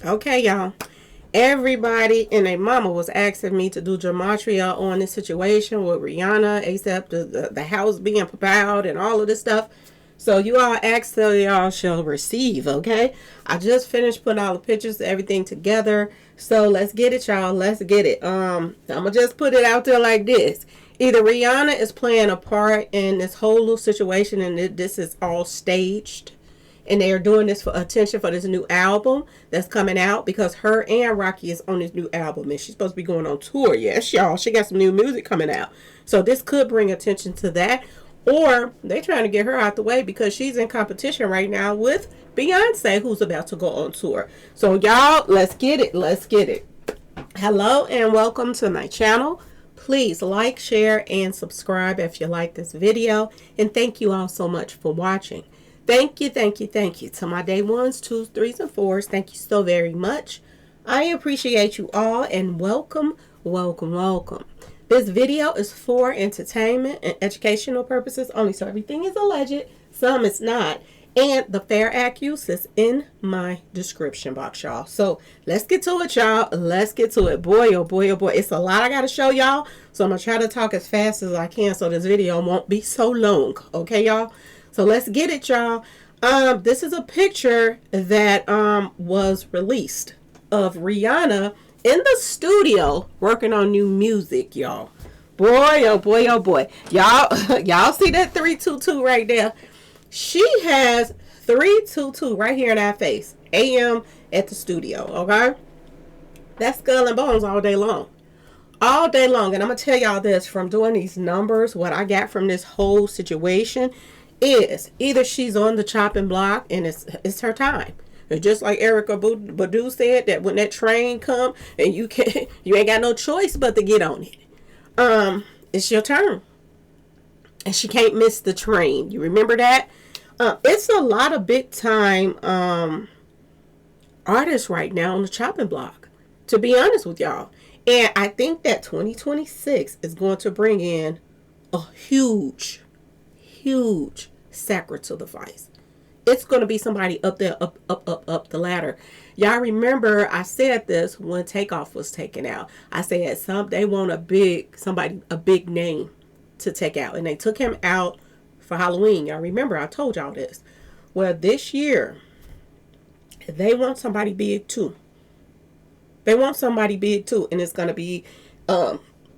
Okay, y'all. Everybody and their mama was asking me to do Gematria on this situation with Rihanna, except the house being propelled and all of this stuff. So you all asked, so y'all shall receive, okay? I just finished putting all the pictures, everything together. So let's get it, y'all. Let's get it. I'm gonna just put it out there like this. Either Rihanna is playing a part in this whole little situation and this is all staged, and they are doing this for attention for this new album that's coming out, because her and Rocky is on this new album and she's supposed to be going on tour. Yes, y'all, she got some new music coming out, so this could bring attention to that. Or they trying to get her out the way because she's in competition right now with Beyonce, who's about to go on tour. So y'all, let's get it. Let's get it. Hello and welcome to my channel. Please like, share, and subscribe if you like this video. And thank you all so much for watching. Thank you to my day ones, twos, threes, and fours. Thank you so very much. I appreciate you all and welcome. This video is for entertainment and educational purposes only, so everything is alleged, some is not. And the fair accuse is in my description box, y'all. So let's get to it, y'all. Let's get to it. Boy, oh boy, oh boy. It's a lot I got to show y'all. So I'm going to try to talk as fast as I can so this video won't be so long. Okay, y'all? So let's get it, y'all. This is a picture that was released of Rihanna in the studio working on new music, y'all. Boy, oh boy, oh boy. Y'all see that 322 right there? She has 322 right here in our face. AM at the studio, okay? That's skull and bones all day long. All day long. And I'm going to tell y'all this, from doing these numbers, what I got from this whole situation is either she's on the chopping block and it's her time. And just like Erykah Badu said, that when that train come and you ain't got no choice but to get on it. It's your turn. And she can't miss the train. You remember that? It's a lot of big time artists right now on the chopping block, to be honest with y'all. And I think that 2026 is going to bring in a huge sacrifice. It's going to be somebody up there, up the ladder. Y'all remember I said this when Takeoff was taken out. I said they want a big name to take out, and they took him out for Halloween. Y'all remember I told y'all this. Well, this year they want somebody big too. They want somebody big too, and it's going to be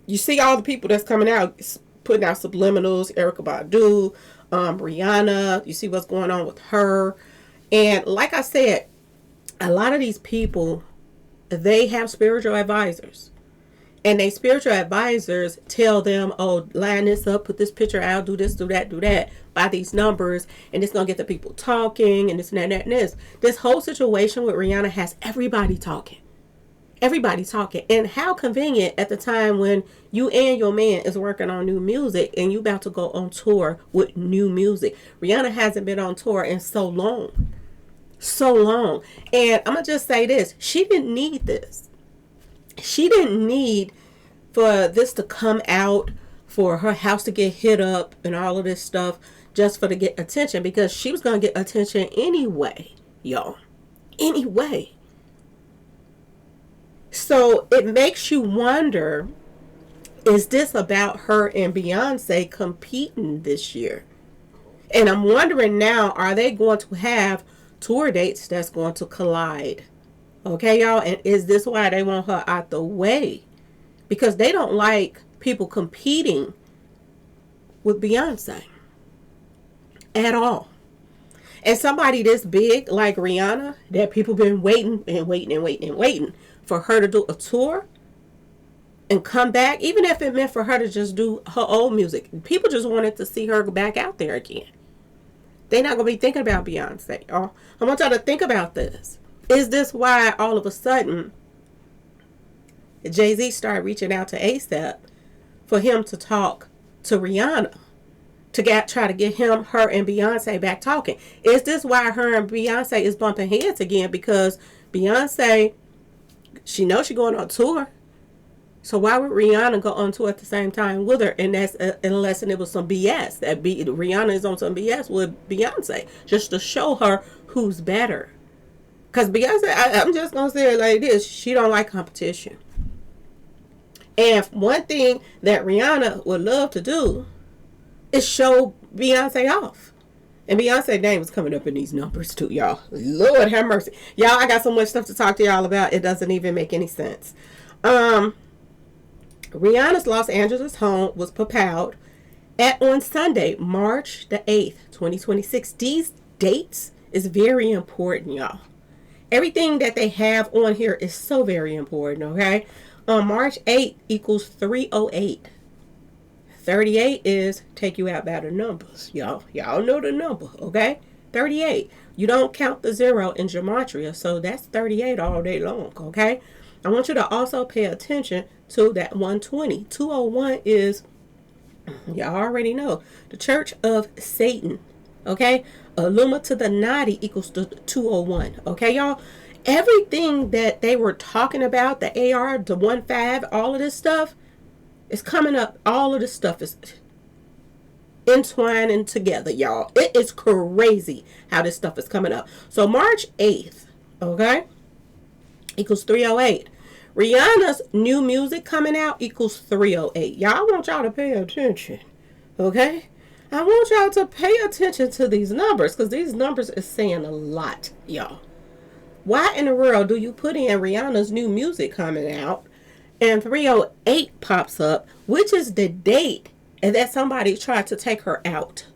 you see all the people that's coming out putting out subliminals, Erykah Badu, Rihanna. You see what's going on with her. And like I said, a lot of these people, they have spiritual advisors. And they spiritual advisors tell them, oh, line this up, put this picture out, do this, do that, by these numbers, and it's going to get the people talking, and this and that and this. This whole situation with Rihanna has everybody talking. Everybody talking. And how convenient at the time when you and your man is working on new music and you about to go on tour with new music. Rihanna hasn't been on tour in so long. And I'm going to just say this. She didn't need this. She didn't need for this to come out, for her house to get hit up and all of this stuff just for to get attention, because she was going to get attention anyway, y'all. Anyway. So it makes you wonder, is this about her and Beyonce competing this year? And I'm wondering now, are they going to have tour dates that's going to collide? Okay, y'all? And is this why they want her out the way? Because they don't like people competing with Beyonce at all. And somebody this big like Rihanna, that people been waiting for her to do a tour and come back, even if it meant for her to just do her old music. People just wanted to see her back out there again. They're not going to be thinking about Beyonce. I want y'all to think about this. Is this why all of a sudden Jay-Z started reaching out to ASAP for him to talk to Rihanna, to try to get her and Beyonce back talking? Is this why her and Beyonce is bumping heads again? Because Beyonce, she knows she's going on tour. So why would Rihanna go on tour at the same time with her? And that's unless it was some BS. Rihanna is on some BS with Beyonce just to show her who's better. Because Beyonce, I'm just going to say it like this. She don't like competition. And one thing that Rihanna would love to do is show Beyonce off. And Beyonce's name is coming up in these numbers too, y'all. Lord have mercy. Y'all, I got so much stuff to talk to y'all about. It doesn't even make any sense. Rihanna's Los Angeles home was propelled on Sunday, March the 8th, 2026. These dates is very important, y'all. Everything that they have on here is so very important, okay? March 8th equals 308. 38 is take you out by the numbers, y'all. Y'all know the number, okay? 38. You don't count the 0 in Gematria, so that's 38 all day long, okay? I want you to also pay attention to that 120. 201 is, y'all already know, the Church of Satan, okay? Illuma to the Nadi equals to 201, okay, y'all? Everything that they were talking about, the AR, the 1-5, all of this stuff is coming up. All of this stuff is entwining together, y'all. It is crazy how this stuff is coming up. So March 8th, okay, equals 308. Rihanna's new music coming out equals 308. Y'all, want y'all to pay attention, okay? I want y'all to pay attention to these numbers because these numbers is saying a lot, y'all. Why in the world do you put in Rihanna's new music coming out and 308 pops up, which is the date and that somebody tried to take her out?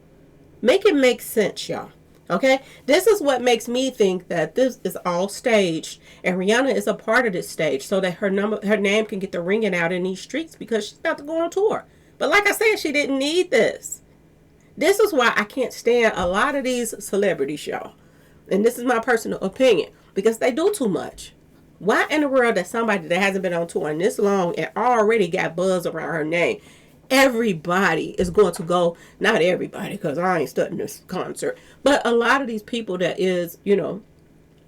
Make it make sense, y'all. Okay? This is what makes me think that this is all staged and Rihanna is a part of this stage so that her name can get the ringing out in these streets because she's about to go on tour. But like I said, she didn't need this. This is why I can't stand a lot of these celebrities, y'all. And this is my personal opinion. Because they do too much. Why in the world that somebody that hasn't been on tour in this long and already got buzz around her name, everybody is going to go, not everybody, because I ain't studying this concert, but a lot of these people that is, you know,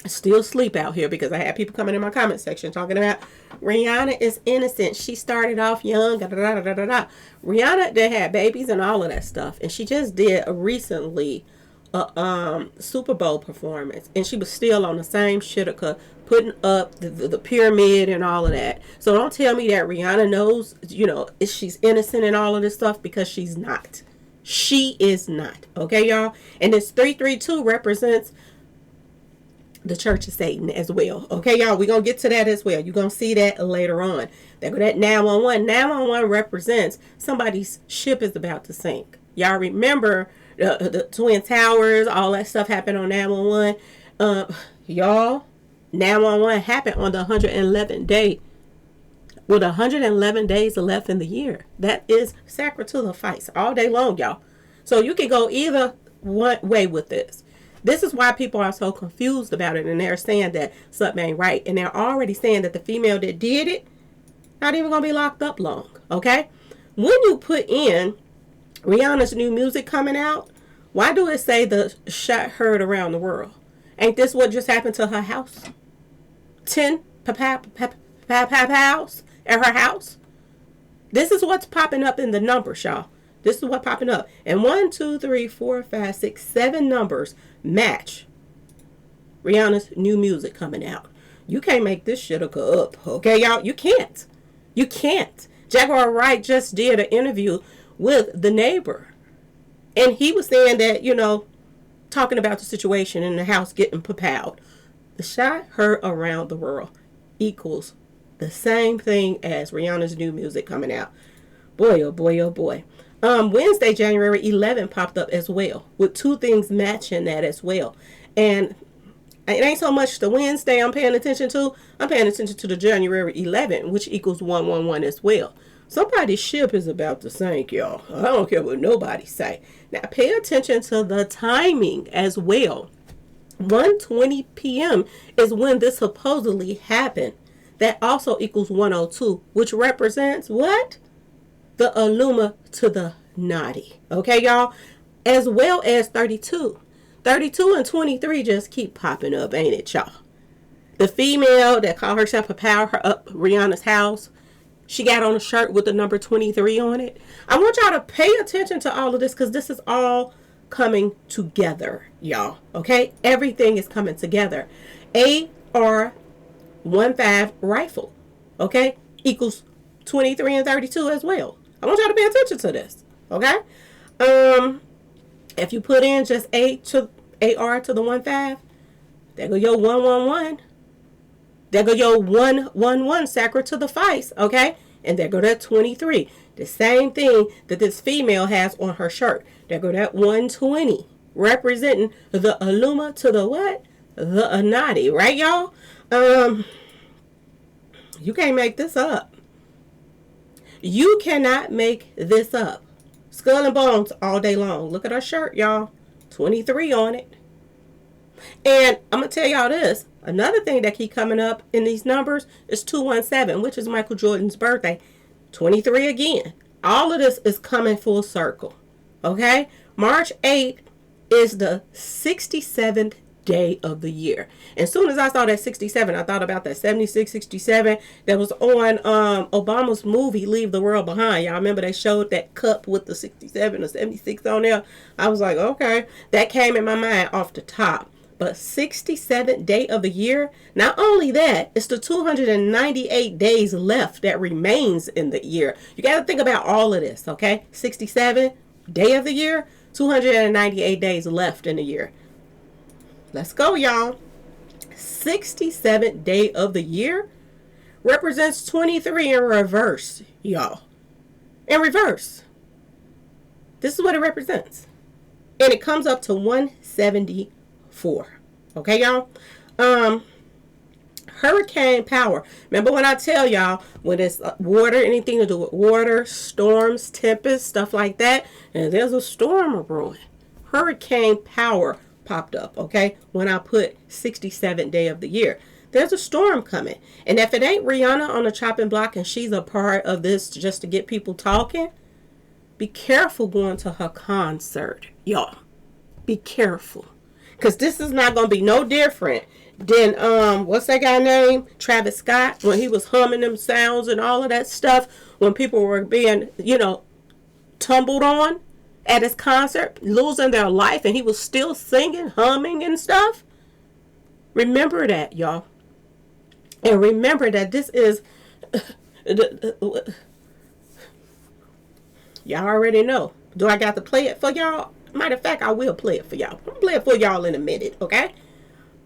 still sleep out here because I had people coming in my comment section talking about Rihanna is innocent. She started off young, Rihanna, they had babies and all of that stuff. And she just did recently Super Bowl performance and she was still on the same shitter putting up the pyramid and all of that. So don't tell me that Rihanna knows, you know, she's innocent and all of this stuff because she's not. She is not. Okay, y'all? And this 332 represents the Church of Satan as well. Okay, y'all? We're going to get to that as well. You're going to see that later on. That 911. 911 represents somebody's ship is about to sink. Y'all remember the Twin Towers, all that stuff happened on 911. Y'all, 911 happened on the 111th day. With 111 days left in the year. That is sacrifice all day long, y'all. So you can go either one way with this. This is why people are so confused about it. And they're saying that something ain't right. And they're already saying that the female that did it, not even going to be locked up long. Okay? When you put in Rihanna's new music coming out, why do it say the shot heard around the world? Ain't this what just happened to her house? 10 house at her house? This is what's popping up in the numbers, y'all. This is what's popping up. And 1, 2, 3, 4, 5, 6, 7 numbers match Rihanna's new music coming out. You can't make this shit up, okay, y'all? You can't. You can't. Jaguar Wright just did an interview with the neighbor. And he was saying that, you know, talking about the situation in the house getting propelled. The shot heard around the world equals the same thing as Rihanna's new music coming out. Boy, oh boy, oh boy. Wednesday, January 11th popped up as well, with 2 things matching that as well. And it ain't so much the Wednesday I'm paying attention to. I'm paying attention to the January 11th, which equals 111 as well. Somebody's ship is about to sink, y'all. I don't care what nobody say. Now, pay attention to the timing as well. 1:20 p.m. is when this supposedly happened. That also equals 102, which represents what? The Illuma to the Nadi. Okay, y'all? As well as 32. 32 and 23 just keep popping up, ain't it, y'all? The female that called herself a power up Rihanna's house, she got on a shirt with the number 23 on it. I want y'all to pay attention to all of this because this is all coming together, y'all. Okay? Everything is coming together. AR 15 rifle, okay, equals 23 and 32 as well. I want y'all to pay attention to this, okay? If you put in just AR to the 15, there go your 111. There go your 111 sacred to the face, okay? And there go that 23. The same thing that this female has on her shirt. There go that 120, representing the Aluma to the what? The Anati, right, y'all? You can't make this up. You cannot make this up. Skull and bones all day long. Look at our shirt, y'all. 23 on it. And I'm going to tell y'all this. Another thing that keep coming up in these numbers is 217, which is Michael Jordan's birthday. 23 again. All of this is coming full circle. Okay? March 8th is the 67th day of the year. And as soon as I saw that 67, I thought about that 76, 67 that was on Obama's movie Leave the World Behind. Y'all remember they showed that cup with the 67 or 76 on there? I was like, okay. That came in my mind off the top. But 67th day of the year, not only that, it's the 298 days left that remains in the year. You got to think about all of this, okay? 67 day of the year, 298 days left in the year. Let's go, y'all. 67th day of the year represents 23 in reverse, y'all. In reverse. This is what it represents. And it comes up to 174. Okay, y'all? Hurricane power. Remember when I tell y'all when it's water, anything to do with water, storms, tempests, stuff like that, and there's a storm brewing. Hurricane power popped up, okay, when I put 67th day of the year. There's a storm coming. And if it ain't Rihanna on the chopping block and she's a part of this just to get people talking, be careful going to her concert, y'all. Be careful. Because this is not going to be no different than, what's that guy name? Travis Scott, when he was humming them sounds and all of that stuff, when people were being, tumbled on at his concert, losing their life, and he was still singing, humming and stuff. Remember that, y'all. And remember that this is, y'all already know. Do I got to play it for y'all? Matter of fact, I will play it for y'all. I'll play it for y'all in a minute, okay?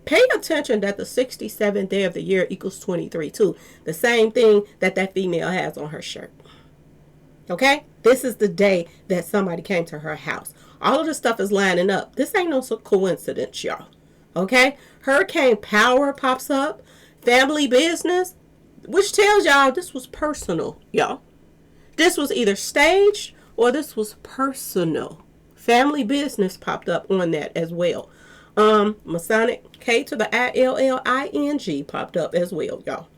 Pay attention that the 67th day of the year equals 23, too. The same thing that female has on her shirt. Okay? This is the day that somebody came to her house. All of this stuff is lining up. This ain't no coincidence, y'all. Okay? Hurricane power pops up. Family business. Which tells y'all this was personal, y'all. This was either staged or this was personal. Family business popped up on that as well. Masonic K to the ILLING popped up as well, y'all.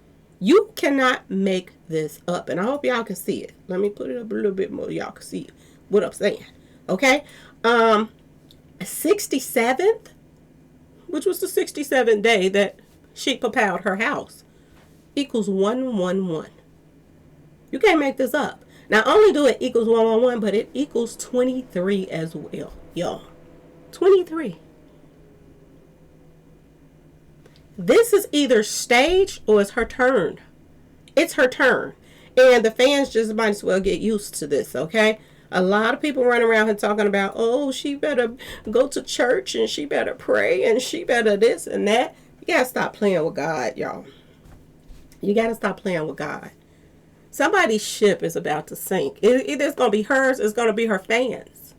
You cannot make this up. And I hope y'all can see it. Let me put it up a little bit more. Y'all can see what I'm saying. Okay? 67th, which was the 67th day that she propelled her house, equals 111. You can't make this up. Not only do it equals 111, but it equals 23 as well, y'all. 23. This is either staged or it's her turn. It's her turn. And the fans just might as well get used to this, okay? A lot of people running around here talking about, oh, she better go to church and she better pray and she better this and that. You got to stop playing with God, y'all. You got to stop playing with God. Somebody's ship is about to sink. Either it's going to be hers or it's going to be her fans.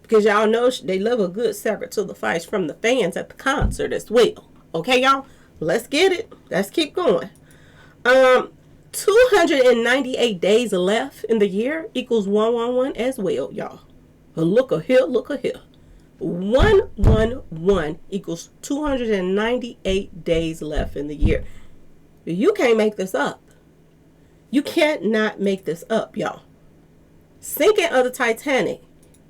Because y'all know they love a good secret to the fight from the fans at the concert as well. Okay, y'all? Let's get it. Let's keep going. 298 days left in the year equals 111 as well, y'all. Look a here, look a here. 111 equals 298 days left in the year. You can't make this up. You cannot make this up, y'all. Sinking of the Titanic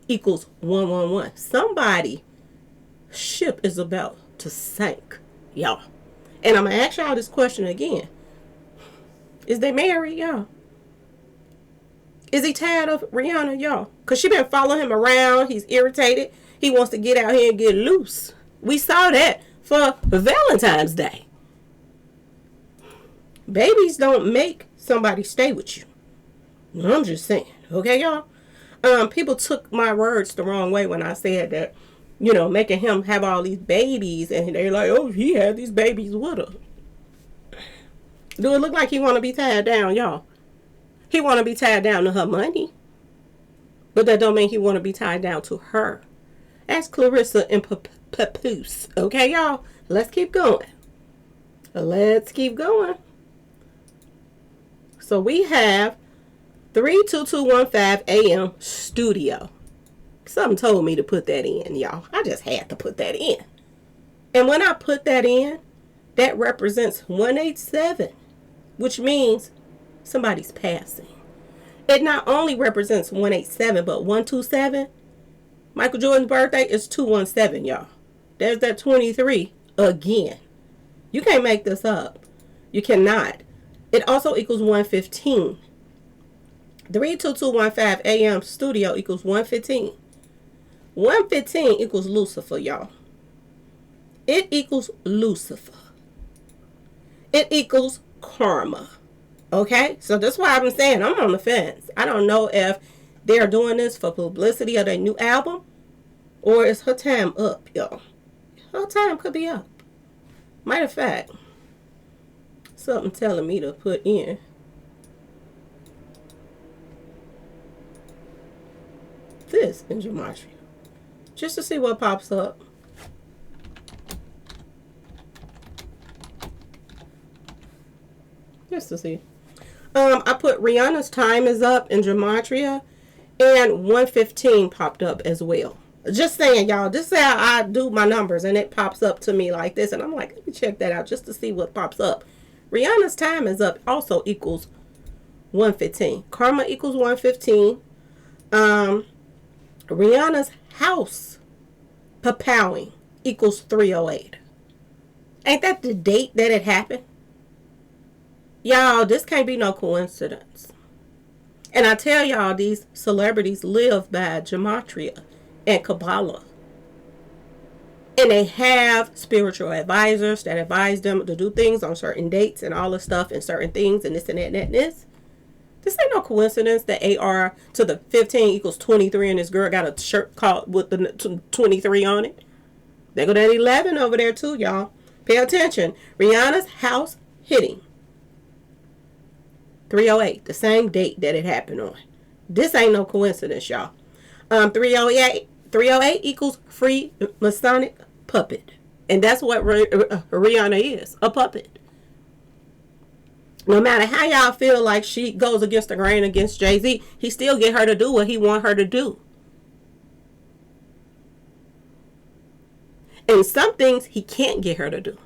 equals 111. Somebody ship is about to sink, y'all. And I'm going to ask y'all this question again. Is they married, y'all? Is he tired of Rihanna, y'all? Because she been following him around. He's irritated. He wants to get out here and get loose. We saw that for Valentine's Day. Babies don't make somebody stay with you. I'm just saying. Okay, y'all? People took my words the wrong way when I said that, making him have all these babies, and they're like, oh, he had these babies with her. Do it look like he want to be tied down, y'all? He want to be tied down to her money, but that don't mean he want to be tied down to her. Ask Clarissa and Papoose. Okay, y'all? Let's keep going. Let's keep going. So we have 32215 AM studio. Something told me to put that in, y'all. I just had to put that in. And when I put that in, that represents 187, which means somebody's passing. It not only represents 187, but 127. Michael Jordan's birthday is 217, y'all. There's that 23 again. You can't make this up. You cannot. It also equals 115. 32215 AM studio equals 115. 115 equals Lucifer, y'all. It equals Lucifer. It equals karma. Okay? So that's why I've been saying I'm on the fence. I don't know if they're doing this for publicity of their new album, or is her time up, y'all. Her time could be up. Matter of fact, something telling me to put in this in Gematria, just to see what pops up. Just to see. I put Rihanna's time is up in Gematria, and 115 popped up as well. Just saying, y'all. This is how I do my numbers, and it pops up to me like this, and I'm like, let me check that out just to see what pops up. Rihanna's time is up also equals 115. Karma equals 115. Rihanna's house papowing equals 308. Ain't that the date that it happened? Y'all, this can't be no coincidence. And I tell y'all, these celebrities live by Gematria and Kabbalah. And they have spiritual advisors that advise them to do things on certain dates and all this stuff and certain things and this and that and that and this. This ain't no coincidence that AR to the 15 equals 23 and this girl got a shirt called with the 23 on it. They go that 11 over there too, y'all. Pay attention. Rihanna's house hitting 308, the same date that it happened on. This ain't no coincidence, y'all. 308 equals free Masonic puppet. And that's what Rihanna is, a puppet. No matter how y'all feel like she goes against the grain against Jay-Z, he still get her to do what he want her to do. And some things he can't get her to do.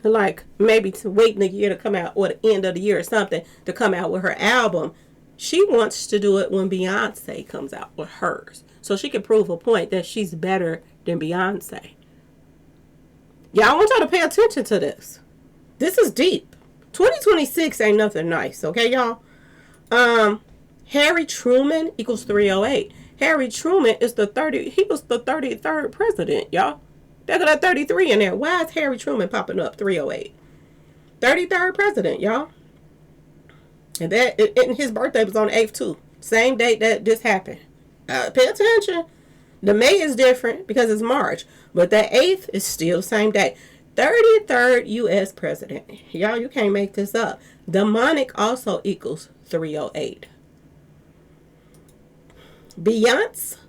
Like maybe to wait the year to come out, or the end of the year or something, to come out with her album. She wants to do it when Beyonce comes out with hers, so she can prove a point that she's better than Beyonce. Y'all, I want y'all to pay attention to this. This is deep. 2026 ain't nothing nice, okay, y'all? Harry Truman equals 308. Harry Truman is he was the 33rd president, y'all. They got that 33 in there. Why is Harry Truman popping up 308? 33rd president, y'all. And his birthday was on the 8th too. Same date that this happened. Pay attention. The May is different because it's March, but the 8th is still the same day. 33rd U.S. president. Y'all, you can't make this up. Demonic also equals 308. Beyonce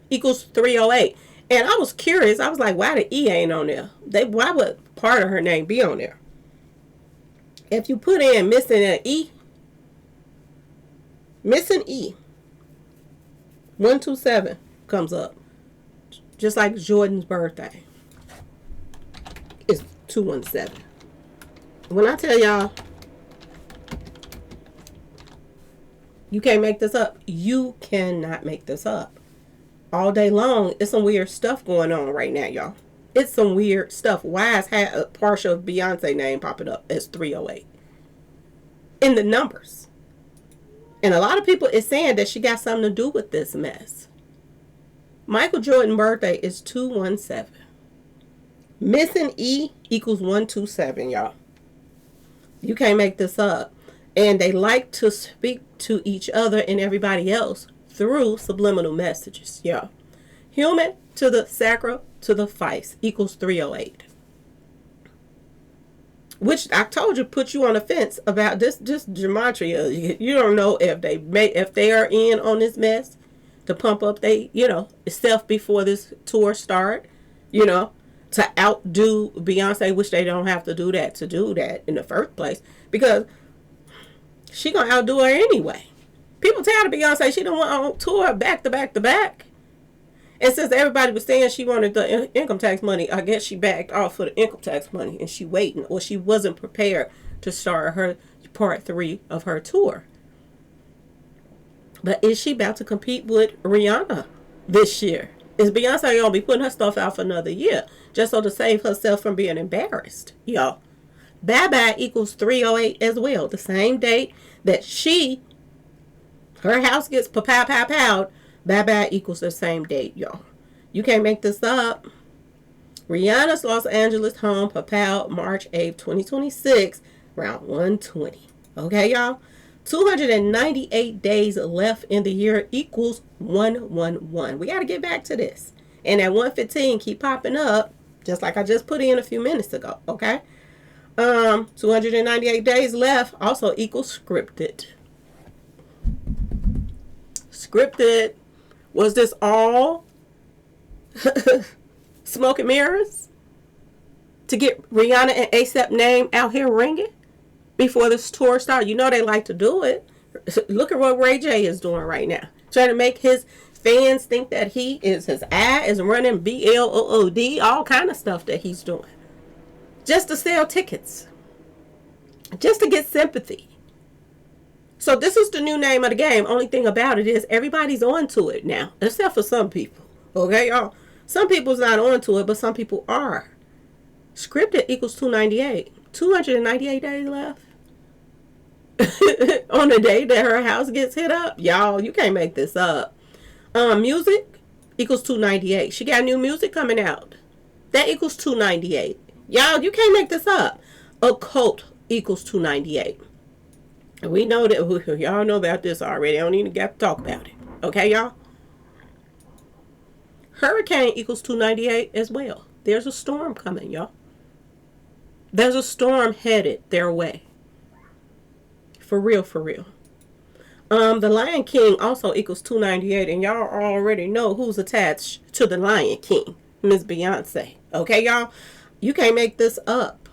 equals 308. And I was curious. I was like, why the E ain't on there? Why would part of her name be on there? If you put in missing an E, 127 comes up. Just like Jordan's birthday. It's 217. When I tell y'all, you can't make this up. You cannot make this up. All day long, it's some weird stuff going on right now, y'all. It's some weird stuff. Why is a partial Beyonce name popping up as 308? In the numbers. And a lot of people is saying that she got something to do with this mess. Michael Jordan's birthday is 217. Missing E equals 127, y'all. You can't make this up. And they like to speak to each other and everybody else through subliminal messages, y'all. Human to the sacral to the vice equals 308. Which I told you put you on the fence about this gematria. You don't know if they are in on this mess to pump up self before this tour start, to outdo Beyonce, which they don't have to do that in the first place, because she gonna outdo her anyway. People tired of Beyonce. She don't want on tour back to back to back. And since everybody was saying she wanted the income tax money, I guess she backed off for the income tax money and she waiting, or she wasn't prepared to start her part 3 of her tour. But is she about to compete with Rihanna this year? Is Beyonce gonna be putting her stuff out for another year just so to save herself from being embarrassed, y'all? Bye equals 308 as well. The same date that her house gets pow. Bye equals the same date, y'all. You can't make this up. Rihanna's Los Angeles home pow March 8th, 2026, around 1:20. Okay, y'all? 298 days left in the year equals 111. We got to get back to this. And at 115 keep popping up, just like I just put in a few minutes ago, okay? 298 days left also equals scripted. Scripted. Was this all smoke and mirrors to get Rihanna and A$AP name out here ringing before this tour started? You know they like to do it. Look at what Ray J is doing right now. Trying to make his fans think that his eye is running BLOOD, all kind of stuff that he's doing. Just to sell tickets. Just to get sympathy. So this is the new name of the game. Only thing about it is everybody's on to it now. Except for some people. Okay, y'all? Some people's not on to it, but some people are. Scripted equals 298. 298 days left. On the day that her house gets hit up. Y'all, you can't make this up. Music equals 298. She got new music coming out. That equals 298. Y'all, you can't make this up. Occult equals 298. We know that, y'all know about this already. I don't even got to talk about it. Okay, y'all? Hurricane equals 298 as well. There's a storm coming, y'all. There's a storm headed their way. For real, for real. The Lion King also equals 298, and y'all already know who's attached to the Lion King. Miss Beyonce. Okay, y'all? You can't make this up.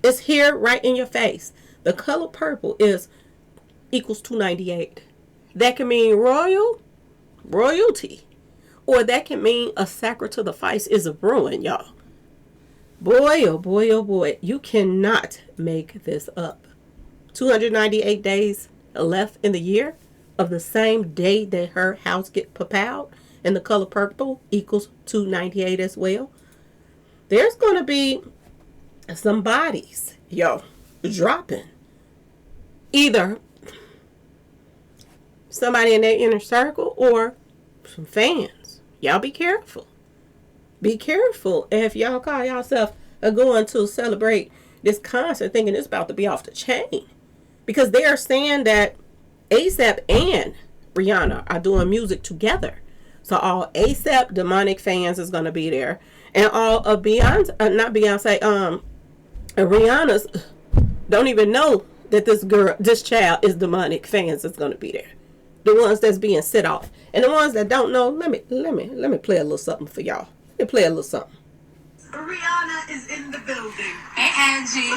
It's here right in your face. The color purple equals 298. That can mean royalty. Or that can mean a sacred to the vice is a ruin, y'all. Boy, oh boy, oh boy. You cannot make this up. 298 days left in the year of the same day that her house get papowed. And the color purple equals 298 as well. There's going to be some bodies, y'all, dropping. Either somebody in their inner circle or some fans. Y'all be careful. Be careful if y'all call yourself going to celebrate this concert thinking it's about to be off the chain. Because they are saying that A$AP and Rihanna are doing music together. So all A$AP demonic fans is going to be there. And all of Rihanna's don't even know that this child is demonic fans is going to be there. The ones that's being set off. And the ones that don't know, let me play a little something for y'all. Let me play a little something. Rihanna is in the building. Hey, Angie.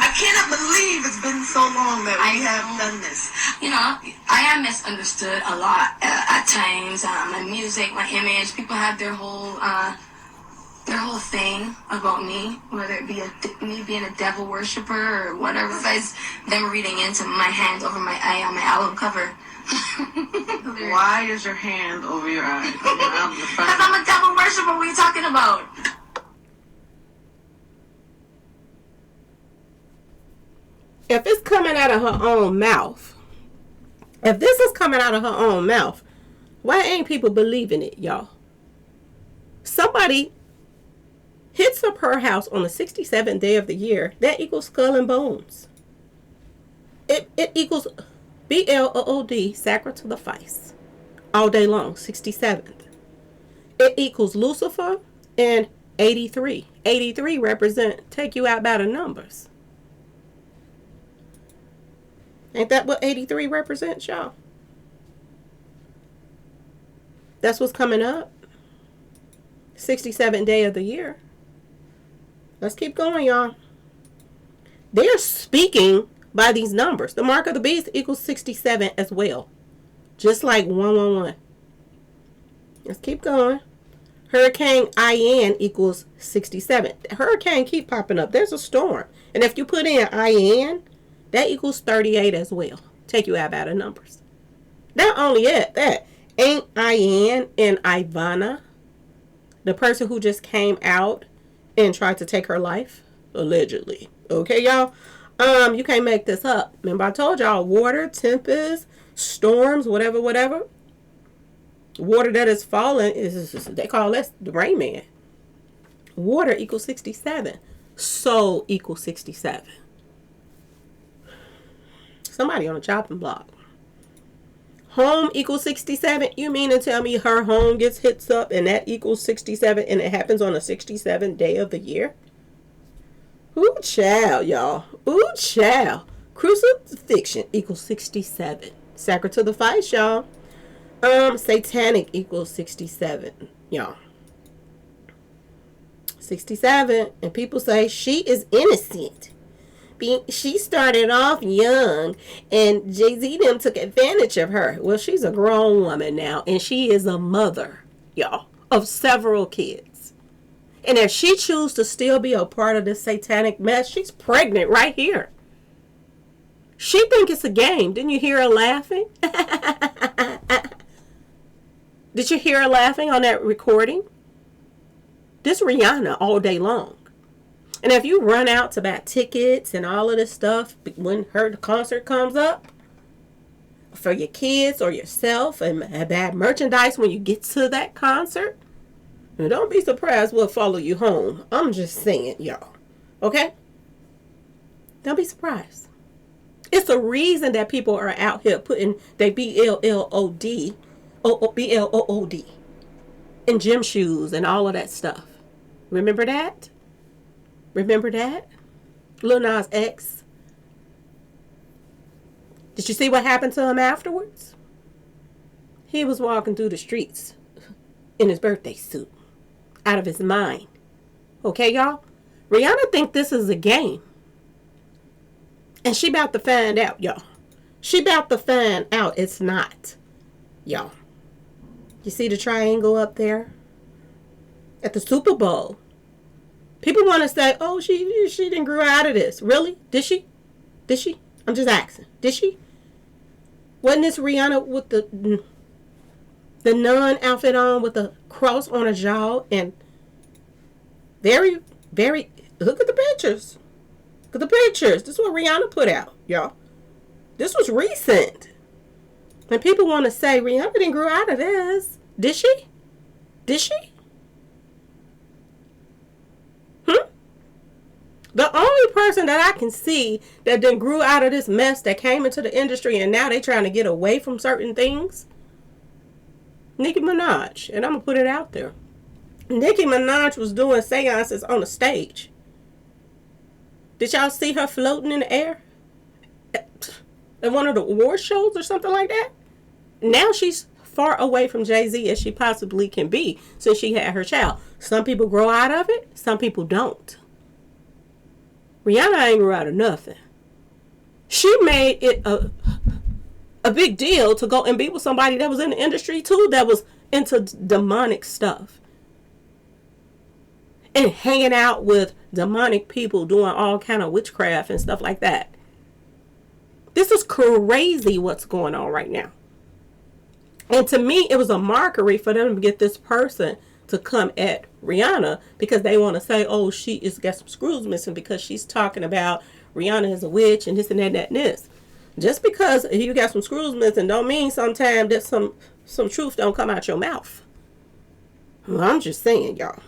I cannot believe it's been so long that we have done this. You know, I am misunderstood a lot at times. My music, my image, people have their whole thing about me, whether it be me being a devil worshiper or whatever. Besides them reading into my hand over my eye on my album cover. Why is your hand over your eye? Because I'm a devil worshiper. What are you talking about? If it's coming out of her own mouth, if this is coming out of her own mouth, why ain't people believing it, y'all? Somebody hits up her house on the 67th day of the year, that equals skull and bones. It equals BLOOD, sacrifice, all day long, 67th. It equals Lucifer and 83. 83 represent take you out by the numbers. Ain't that what 83 represents, y'all? That's what's coming up. 67th day of the year. Let's keep going, y'all. They're speaking by these numbers. The mark of the beast equals 67 as well. Just like 111. Let's keep going. Hurricane IN equals 67. Hurricane keep popping up. There's a storm. And if you put in IN, that equals 38 as well. Take you out of numbers. Not only that, ain't IN and Ivana, the person who just came out and tried to take her life? Allegedly. Okay, y'all? You can't make this up. Remember I told y'all, water, tempest, storms, whatever. Water that is falling, they call that the Rain Man. Water equals 67. Soul equals 67. Somebody on the chopping block. Home equals 67. You mean to tell me her home gets hits up and that equals 67 and it happens on the 67th day of the year? Ooh, child, y'all. Ooh, child. Crucifixion equals 67. Sacrifice, y'all. Satanic equals 67, y'all. 67. And people say she is innocent. She started off young and Jay-Z them took advantage of her. Well, she's a grown woman now and she is a mother, y'all, of several kids. And if she chooses to still be a part of this satanic mess, she's pregnant right here. She think it's a game. Didn't you hear her laughing? Did you hear her laughing on that recording? This Rihanna all day long. And if you run out to buy tickets and all of this stuff when her concert comes up for your kids or yourself and buy merchandise when you get to that concert, don't be surprised we'll follow you home. I'm just saying, y'all. Okay? Don't be surprised. It's a reason that people are out here putting their BLOOD in gym shoes and all of that stuff. Remember that? Remember that? Lil Nas X. Did you see what happened to him afterwards? He was walking through the streets in his birthday suit. Out of his mind. Okay, y'all? Rihanna think this is a game. And she about to find out, y'all. She about to find out it's not. Y'all. You see the triangle up there? At the Super Bowl. People want to say, oh, she didn't grow out of this. Really? Did she? Did she? I'm just asking. Did she? Wasn't this Rihanna with the nun outfit on with the cross on her jaw and very, very, look at the pictures. Look at the pictures. This is what Rihanna put out, y'all. This was recent. And people want to say Rihanna didn't grow out of this. Did she? Did she? The only person that I can see that then grew out of this mess that came into the industry and now they trying to get away from certain things, Nicki Minaj. And I'm going to put it out there. Nicki Minaj was doing seances on the stage. Did y'all see her floating in the air? At one of the award shows or something like that? Now she's far away from Jay-Z as she possibly can be since she had her child. Some people grow out of it. Some people don't. Rihanna ain't grew out of nothing. She made it a big deal to go and be with somebody that was in the industry too, that was into demonic stuff. And hanging out with demonic people doing all kind of witchcraft and stuff like that. This is crazy what's going on right now. And to me, it was a mockery for them to get this person to come at Rihanna because they want to say, oh, she is got some screws missing because she's talking about Rihanna is a witch and this and that and that and this. Just because you got some screws missing don't mean sometimes that some truth don't come out your mouth. Well, I'm just saying, y'all.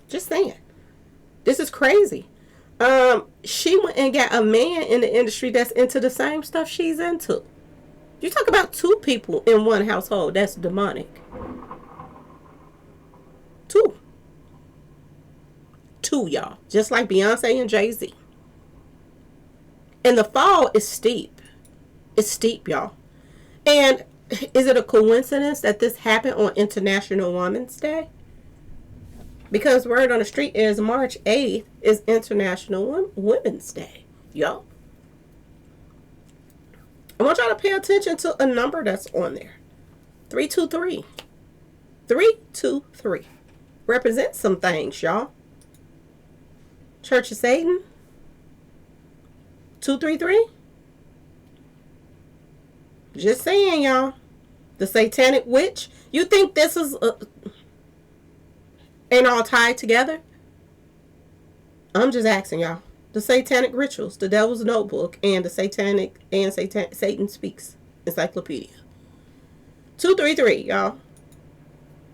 Just saying. This is crazy. She went and got a man in the industry that's into the same stuff she's into. You talk about two people in one household. That's demonic. Two. Two, y'all. Just like Beyonce and Jay-Z. And the fall is steep. It's steep, y'all. And is it a coincidence that this happened on International Women's Day? Because word on the street is March 8th is International Women's Day. Y'all. I want y'all to pay attention to a number that's on there. 323. 323. Represents some things, y'all. Church of Satan. 233. Just saying, y'all. The Satanic Witch. You think this is ain't all tied together? I'm just asking y'all. The Satanic Rituals, the Devil's Notebook, and the Satan Speaks Encyclopedia. 233, y'all.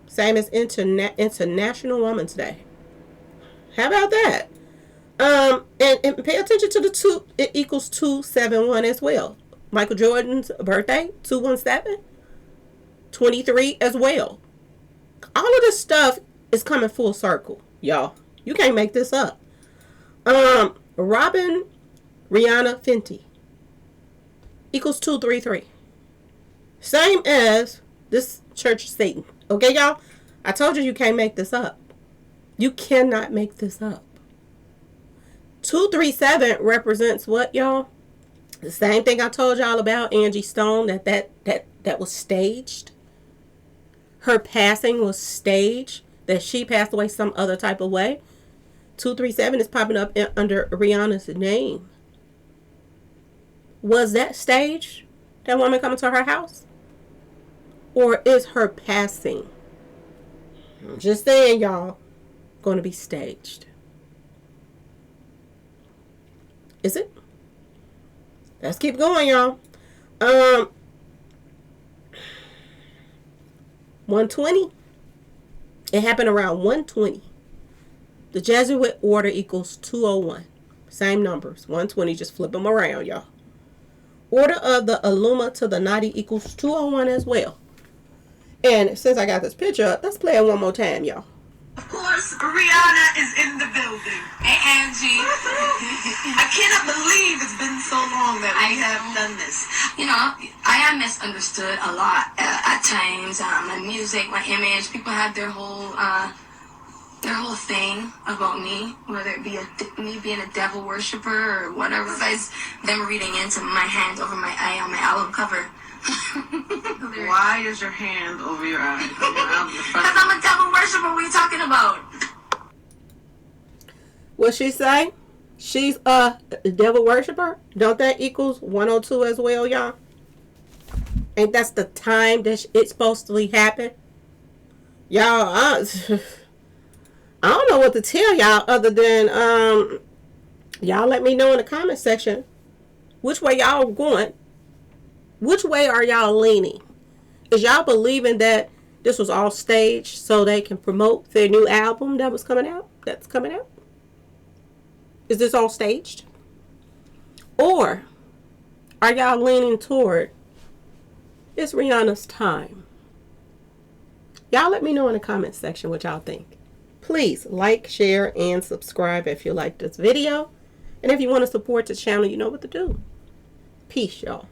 Same as International Women's Day. How about that? And pay attention to the 2. It equals 271 as well. Michael Jordan's birthday, 217. 23 as well. All of this stuff is coming full circle, y'all. You can't make this up. Robin Rihanna Fenty equals 233. Same as this Church of Satan. Okay, y'all? I told you can't make this up. You cannot make this up. 237 represents what, y'all? The same thing I told y'all about Angie Stone, that was staged. Her passing was staged. That she passed away some other type of way. 237 is popping up under Rihanna's name. Was that staged? That woman coming to her house? Or is her passing, I'm just saying, y'all, going to be staged? Is it? Let's keep going, y'all. 120. It happened around 120. The Jesuit order equals 201. Same numbers. 120. Just flip them around, y'all. Order of the Illuma to the Nadi equals 201 as well. And since I got this picture up, let's play it one more time, y'all. Of course, Rihanna is in the building. Hey, Angie. I cannot believe it's been so long that I have done this. You know, I am misunderstood a lot at times. My music, my image, people have their whole thing about me, whether it be me being a devil worshiper or whatever. Besides them reading into my hand over my eye on my album cover. Why is your hand over your eye? Because I'm a devil worshiper. What are you talking about? What she say? She's a devil worshiper? Don't that equals 102 as well, y'all? Ain't that's the time that it's supposed to happen? Y'all, I don't know what to tell y'all other than y'all let me know in the comment section which way y'all going. Which way are y'all leaning? Is y'all believing that this was all staged so they can promote their new album that was coming out? That's coming out? Is this all staged? Or are y'all leaning toward it's Rihanna's time? Y'all let me know in the comment section what y'all think. Please like, share, and subscribe if you like this video. And if you want to support the channel, you know what to do. Peace, y'all.